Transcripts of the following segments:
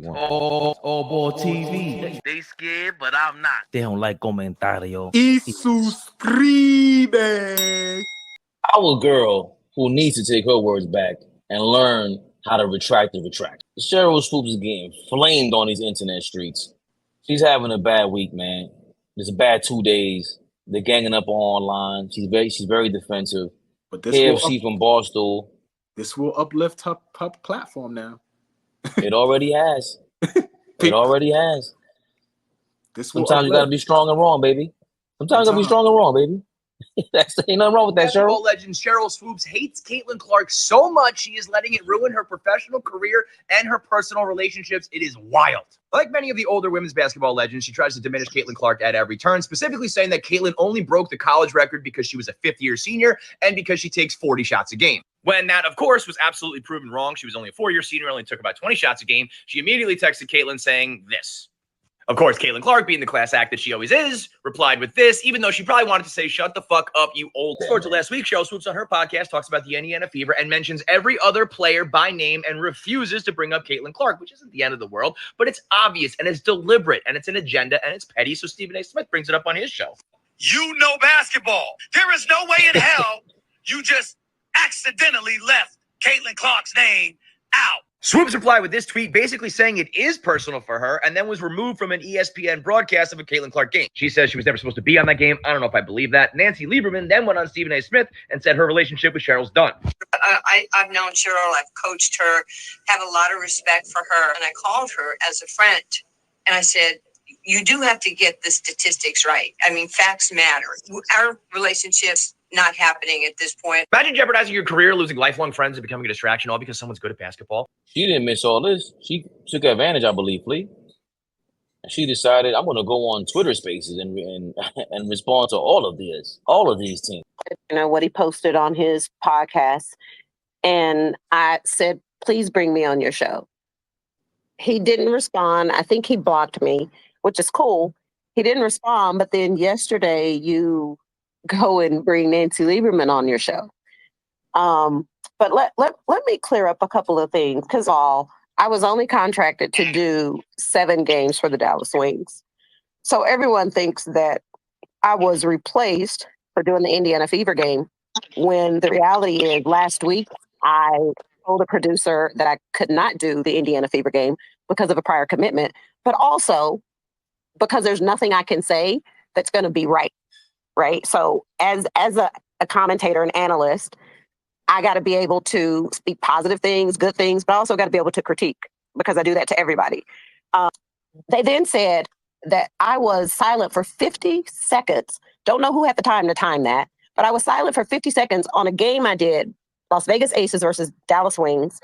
one. AllBall TV. They scared, but I'm not. They don't like comentario. Y suscribe. Our girl who needs to take her words back and learn how to retract the retract. Sheryl Swoopes is getting flamed on these internet streets. She's having a bad week, man. It's a bad 2 days. They're ganging up online. She's very defensive. But this KFC from Barstool. This will uplift her platform now. It already has. It already has. Sometimes you gotta be strong and wrong, baby. Sometimes you gotta be strong and wrong, baby. Ain't nothing wrong with that, Sheryl. Basketball legend Sheryl Swoopes hates Caitlin Clark so much she is letting it ruin her professional career and her personal relationships. It is wild. Like many of the older women's basketball legends, she tries to diminish Caitlin Clark at every turn, specifically saying that Caitlin only broke the college record because she was a fifth-year senior and because she takes 40 shots a game. When that, of course, was absolutely proven wrong. She was only a four-year senior, only took about 20 shots a game. She immediately texted Caitlin saying this. Of course, Caitlin Clark, being the class act that she always is, replied with this, even though she probably wanted to say, shut the fuck up, you old. Towards last week, Sheryl Swoopes on her podcast talks about the Indiana Fever and mentions every other player by name and refuses to bring up Caitlin Clark, which isn't the end of the world, but it's obvious and it's deliberate and it's an agenda and it's petty. So Stephen A. Smith brings it up on his show. You know basketball. There is no way in hell you just accidentally left Caitlin Clark's name out. Swoopes replied with this tweet, basically saying it is personal for her, and then was removed from an ESPN broadcast of a Caitlin Clark game. She says she was never supposed to be on that game. I don't know if I believe that. Nancy Lieberman then went on Stephen A. Smith and said her relationship with Sheryl's done. I've known Sheryl. I've coached her, have a lot of respect for her, and I called her as a friend, and I said, you do have to get the statistics right. I mean, facts matter. Our relationship's not happening at this point. Imagine jeopardizing your career, losing lifelong friends, and becoming a distraction, all because someone's good at basketball. She didn't miss all this. She took advantage, I believe, Flea. And she decided, I'm going to go on Twitter Spaces and respond to all of these teams. You know, what he posted on his podcast. And I said, please bring me on your show. He didn't respond. I think he blocked me, which is cool. He didn't respond. But then yesterday, you go and bring Nancy Lieberman on your show. But let me clear up a couple of things, because I was only contracted to do 7 games for the Dallas Wings. So everyone thinks that I was replaced for doing the Indiana Fever game, when the reality is last week I told the producer that I could not do the Indiana Fever game because of a prior commitment, but also because there's nothing I can say that's going to be right. Right. So as a commentator and analyst, I got to be able to speak positive things, good things, but I also got to be able to critique, because I do that to everybody. They then said that I was silent for 50 seconds. Don't know who had the time to time that, but I was silent for 50 seconds on a game I did, Las Vegas Aces versus Dallas Wings,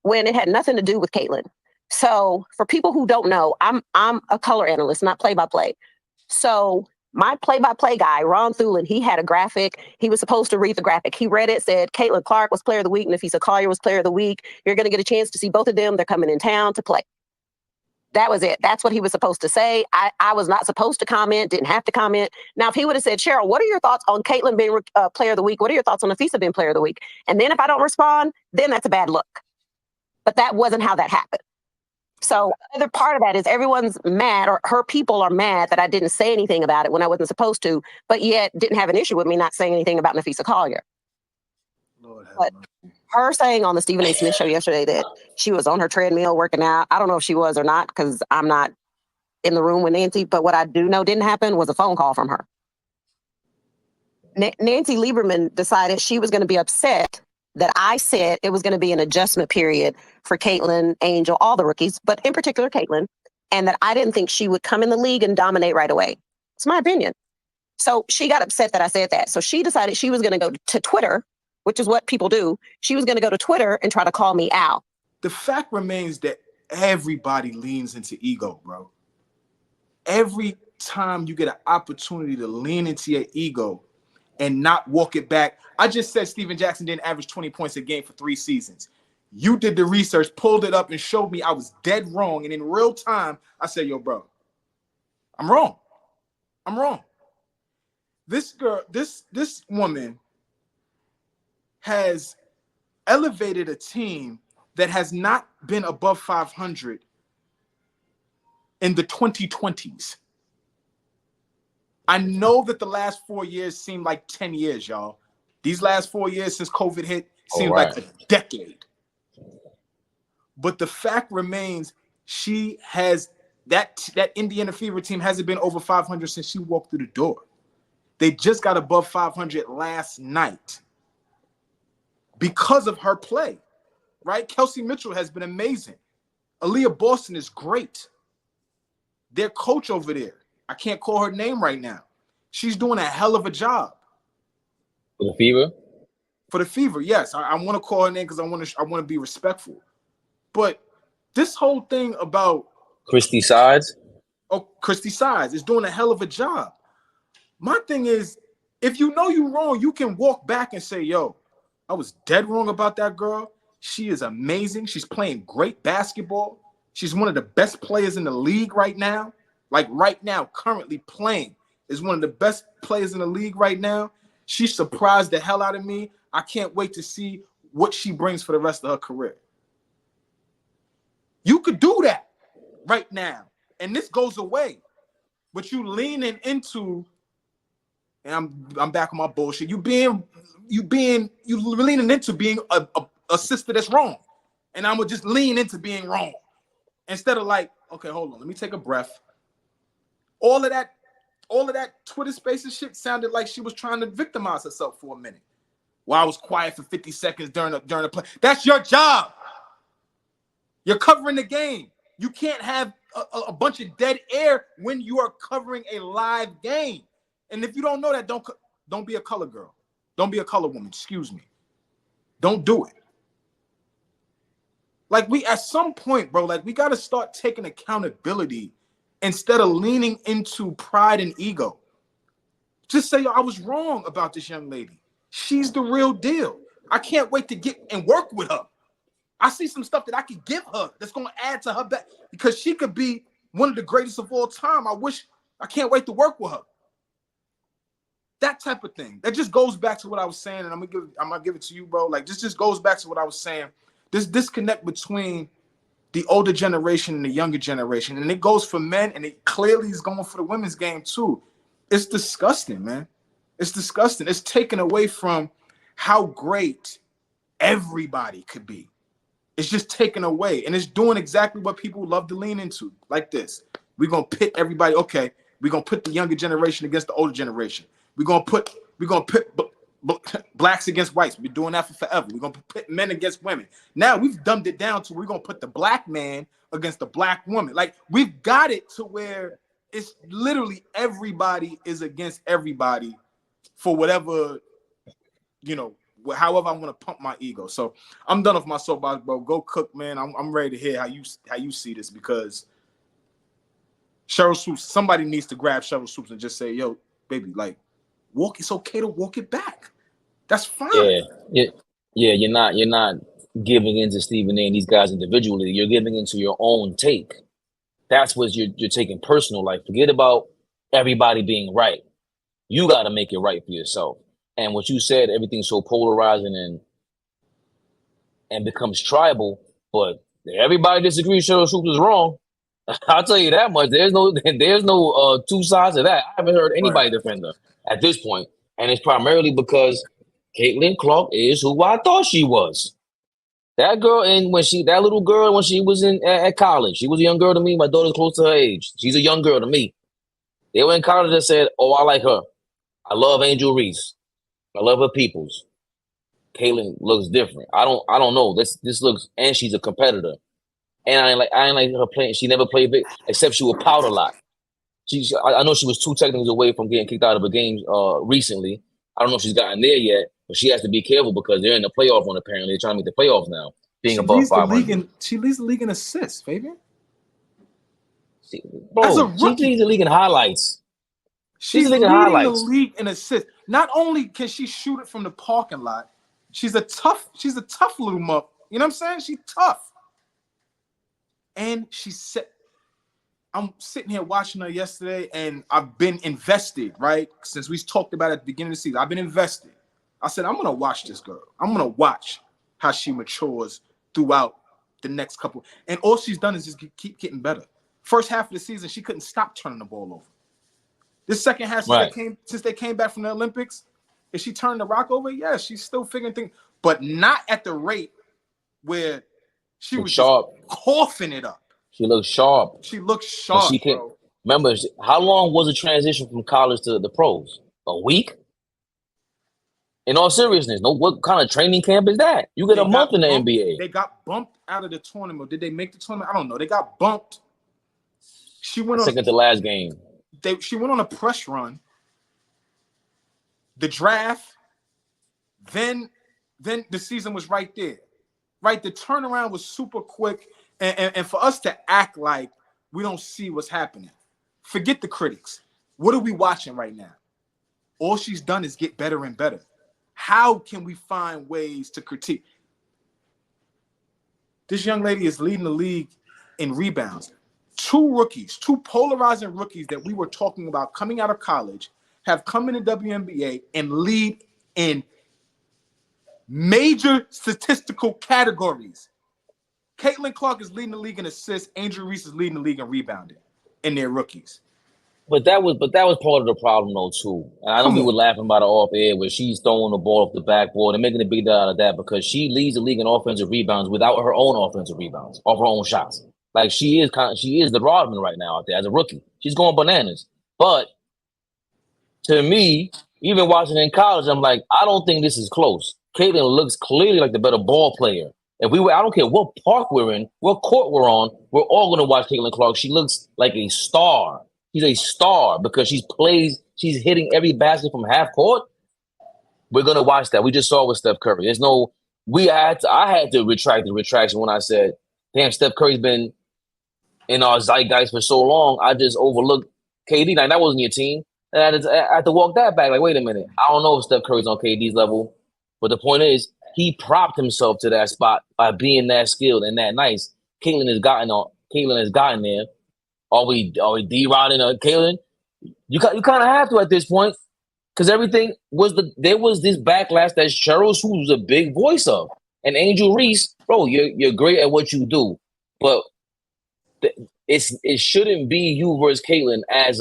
when it had nothing to do with Caitlin. So for people who don't know, I'm a color analyst, not play-by-play. So my play-by-play guy, Ron Thulin, he had a graphic. He was supposed to read the graphic. He read it, said Caitlin Clark was player of the week, and Nafisa Collier was player of the week. You're going to get a chance to see both of them. They're coming in town to play. That was it. That's what he was supposed to say. I was not supposed to comment, didn't have to comment. Now, if he would have said, Sheryl, what are your thoughts on Caitlin being player of the week? What are your thoughts on Nafisa being player of the week? And then if I don't respond, then that's a bad look. But that wasn't how that happened. So the other part of that is everyone's mad, or her people are mad that I didn't say anything about it when I wasn't supposed to, but yet didn't have an issue with me not saying anything about Nafisa Collier. But her saying on the Stephen A. Smith show yesterday that she was on her treadmill working out, I don't know if she was or not, because I'm not in the room with Nancy, but what I do know didn't happen was a phone call from her. Nancy Lieberman decided she was going to be upset that I said it was going to be an adjustment period for Caitlin, Angel, all the rookies, but in particular Caitlin, and that I didn't think she would come in the league and dominate right away. It's my opinion. So she got upset that I said that. So she decided she was going to go to Twitter, which is what people do. She was going to go to Twitter and try to call me out. The fact remains that everybody leans into ego, bro. Every time you get an opportunity to lean into your ego and not walk it back. I just said Steven Jackson didn't average 20 points a game for 3 seasons. You did the research, pulled it up, and showed me I was dead wrong. And in real time, I said, yo, bro, I'm wrong. I'm wrong. This girl, this woman has elevated a team that has not been above 500 in the 2020s. I know that the last 4 years seem like 10 years, y'all. These last 4 years since COVID hit seem like a decade. But the fact remains, she has that Indiana Fever team hasn't been over 500 since she walked through the door. They just got above 500 last night because of her play, right? Kelsey Mitchell has been amazing. Aaliyah Boston is great. Their coach over there, I can't call her name right now. She's doing a hell of a job. For the Fever? For the Fever, yes. I want to call her name because I want to be respectful. But this whole thing about Christy Sides? Oh, Christy Sides is doing a hell of a job. My thing is, if you know you're wrong, you can walk back and say, yo, I was dead wrong about that girl. She is amazing. She's playing great basketball. She's one of the best players in the league right now. Like right now, currently playing, is one of the best players in the league right now. She surprised the hell out of me. I can't wait to see what she brings for the rest of her career. You could do that right now, and this goes away. But you leaning into, and I'm back on my bullshit. You leaning into being a sister that's wrong, and I'm gonna just lean into being wrong instead of like, okay, hold on, let me take a breath. All of that Twitter Spaces shit sounded like she was trying to victimize herself for a minute. While I was quiet for 50 seconds during the play. That's your job. You're covering the game. You can't have a bunch of dead air when you are covering a live game. And if you don't know that, don't be a color girl. Don't be a color woman. Excuse me. Don't do it. Like at some point, bro, like we got to start taking accountability instead of leaning into pride and ego. Just say, yo, I was wrong about this young lady. She's the real deal. I can't wait to get and work with her. I see some stuff that I could give her that's going to add to her back because she could be one of the greatest of all time. I can't wait to work with her. That type of thing. That just goes back to what I was saying, and I'm gonna give it to you, bro. Like this just goes back to what I was saying. This disconnect between the older generation and the younger generation, and it goes for men, and it clearly is going for the women's game too. It's disgusting, man. It's disgusting. It's taken away from how great everybody could be. It's just taken away, and it's doing exactly what people love to lean into, like this. We're gonna pit everybody. Okay, we're gonna put the younger generation against the older generation. We're gonna put blacks against whites. We've been doing that for forever. We're gonna put men against women. Now we've dumbed it down to we're gonna put the black man against the black woman. Like we've got it to where it's literally everybody is against everybody for whatever, however I want to pump my ego. So I'm done with my soapbox, bro. Go cook, man. I'm ready to hear how you see this, because Sheryl Swoopes, somebody needs to grab Sheryl Swoopes and just say, yo, baby, like it's okay to walk it back. That's fine. Yeah. You're not giving into Stephen A and these guys individually. You're giving into your own take. That's what you're taking personal. Like, forget about everybody being right. You got to make it right for yourself. And what you said, everything's so polarizing and becomes tribal, but everybody disagrees Sheryl Swoopes is wrong. I'll tell you that much. There's no two sides of that. I haven't heard anybody defend her at this point. And it's primarily because Caitlin Clark is who I thought she was. That girl, and that little girl when she was at college, she was a young girl to me. My daughter's close to her age. She's a young girl to me. They were in college and said, oh, I like her. I love Angel Reese. I love her peoples. Caitlin looks different. I don't know. This looks, and she's a competitor. And I ain't like her playing. She never played big, except she would pout a lot. I know she was 2 technicals away from getting kicked out of a game recently. I don't know if she's gotten there yet, but she has to be careful because they're in the playoff run. Apparently, they're trying to make the playoffs now, being above 500. She leads the league in assists, Fabian. She leads the league in highlights. She's leading the league in assists. Not only can she shoot it from the parking lot, she's a tough little muck. You know what I'm saying? She's tough. And I'm sitting here watching her yesterday, and I've been invested, right? Since we talked about it at the beginning of the season, I've been invested. I said, I'm going to watch this girl. I'm going to watch how she matures throughout the next couple. And all she's done is just keep getting better. First half of the season, she couldn't stop turning the ball over. This second half, since they came back from the Olympics, is she turned the rock over? Yeah, she's still figuring things, but not at the rate where she was sharp, coughing it up. She looks sharp. She looks sharp, she can, bro. Remember, how long was the transition from college to the pros? A week? In all seriousness, what kind of training camp is that? You get a month in the NBA. They got bumped out of the tournament. Did they make the tournament? I don't know. They got bumped. She went on second to last game. She went on a press run. The draft, then the season was right there. Right? The turnaround was super quick. And for us to act like we don't see what's happening, forget the critics. What are we watching right now? All she's done is get better and better. How can we find ways to critique? This young lady is leading the league in rebounds. Two polarizing rookies that we were talking about coming out of college have come in the WNBA and lead in major statistical categories. Caitlin Clark is leading the league in assists. Angel Reese is leading the league in rebounding, and they're rookies. But that was part of the problem though too. And I know we were laughing about it off air where she's throwing the ball off the backboard and making a big deal out of that because she leads the league in offensive rebounds without her own offensive rebounds, off her own shots. Like she is the Rodman right now out there as a rookie. She's going bananas. But to me, even watching in college, I'm like, I don't think this is close. Caitlin looks clearly like the better ball player. I don't care what park we're in, what court we're on, we're all going to watch Caitlin Clark. She looks like a star. She's a star because she's hitting every basket from half court. We're going to watch that. We just saw with Steph Curry. I had to retract the retraction when I said, damn, Steph Curry's been in our zeitgeist for so long. I just overlooked KD. Like, that wasn't your team. And I had to walk that back. Like, wait a minute. I don't know if Steph Curry's on KD's level. But the point is, he propped himself to that spot by being that skilled and that nice. Caitlin has gotten there. Are we D-Rodding Caitlin? You kind of have to at this point because everything there was this backlash that Sheryl Swoopes was a big voice of. And Angel Reese, bro, you're great at what you do. But it shouldn't be you versus Caitlin as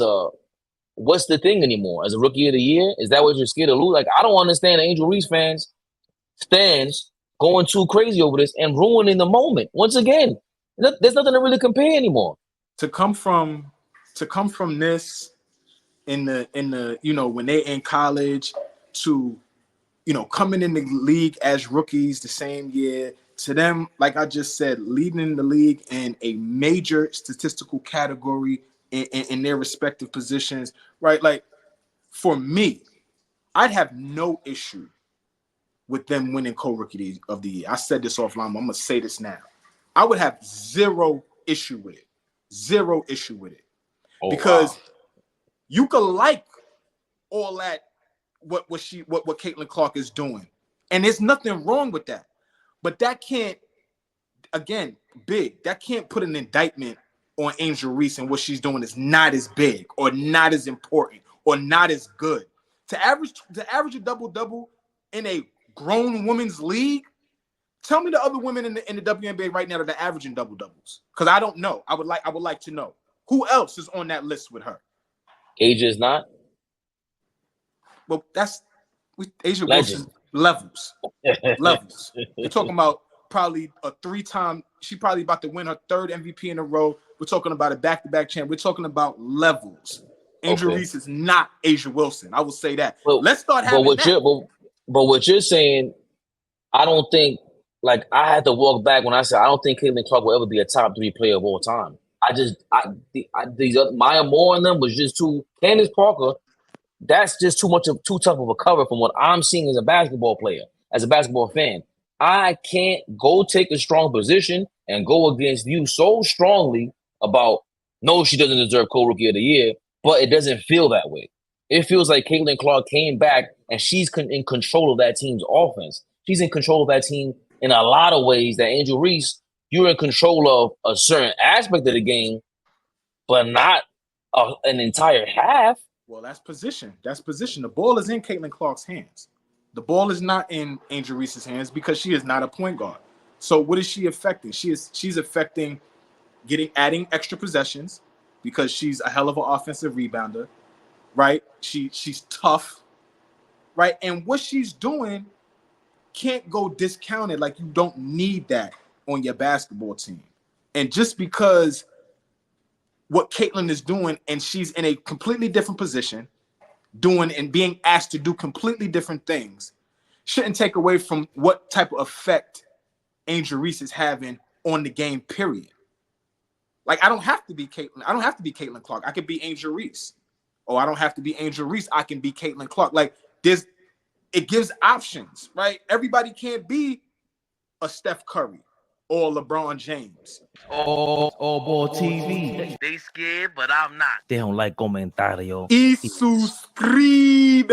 what's the thing anymore? As a rookie of the year? Is that what you're scared to lose? Like, I don't understand Angel Reese fans going too crazy over this and ruining the moment. Once again, there's nothing to really compare anymore. To come from this in the when they're in college to coming in the league as rookies the same year, to them, like I just said, leading the league in a major statistical category in their respective positions, right? Like, for me, I'd have no issue with them winning co-rookie of the year. I said this offline, but I'm gonna say this now. I would have zero issue with it. Zero issue with it. Because you could like all that what Caitlin Clark is doing. And there's nothing wrong with that. But that can't, again, that can't put an indictment on Angel Reese and what she's doing is not as big or not as important or not as good. To average a double-double in a grown women's league, tell me the other women in the WNBA right now that are averaging double-doubles. Because I don't know. I would like to know. Who else is on that list with her? Asia is not? Well, Asia Wilson levels. Levels. We're talking about probably a 3-time, she probably about to win her 3rd MVP in a row. We're talking about a back-to-back champ. We're talking about levels. Angel Reese is not Asia Wilson. I will say that. Let's start having that. But what you're saying, I don't think, like, I had to walk back when I said I don't think Caitlin Clark will ever be a top 3 player of all time. Maya Moore and them was just too. Candace Parker, that's just too tough of a cover from what I'm seeing as a basketball player, as a basketball fan. I can't go take a strong position and go against you so strongly about, no, she doesn't deserve co-rookie of the year, but it doesn't feel that way. It feels like Caitlin Clark came back and she's in control of that team's offense. She's in control of that team in a lot of ways that Angel Reese, you're in control of a certain aspect of the game, but not an entire half. Well, that's position. The ball is in Caitlin Clark's hands. The ball is not in Angel Reese's hands because she is not a point guard. So what is she affecting? She's affecting adding extra possessions because she's a hell of an offensive rebounder, right? She's tough, right? And what she's doing can't go discounted. Like, you don't need that on your basketball team. And just because what Caitlin is doing, and she's in a completely different position, doing and being asked to do completely different things, shouldn't take away from what type of effect Angel Reese is having on the game, period. Like, I don't have to be Caitlin. I don't have to be Caitlin Clark. I could be Angel Reese. Or I don't have to be Angel Reese. I can be Caitlin Clark. Like, it gives options, right? Everybody can't be a Steph Curry or LeBron James. AllBall TV. They scared, but I'm not. Deja un like comentario. Y suscribe.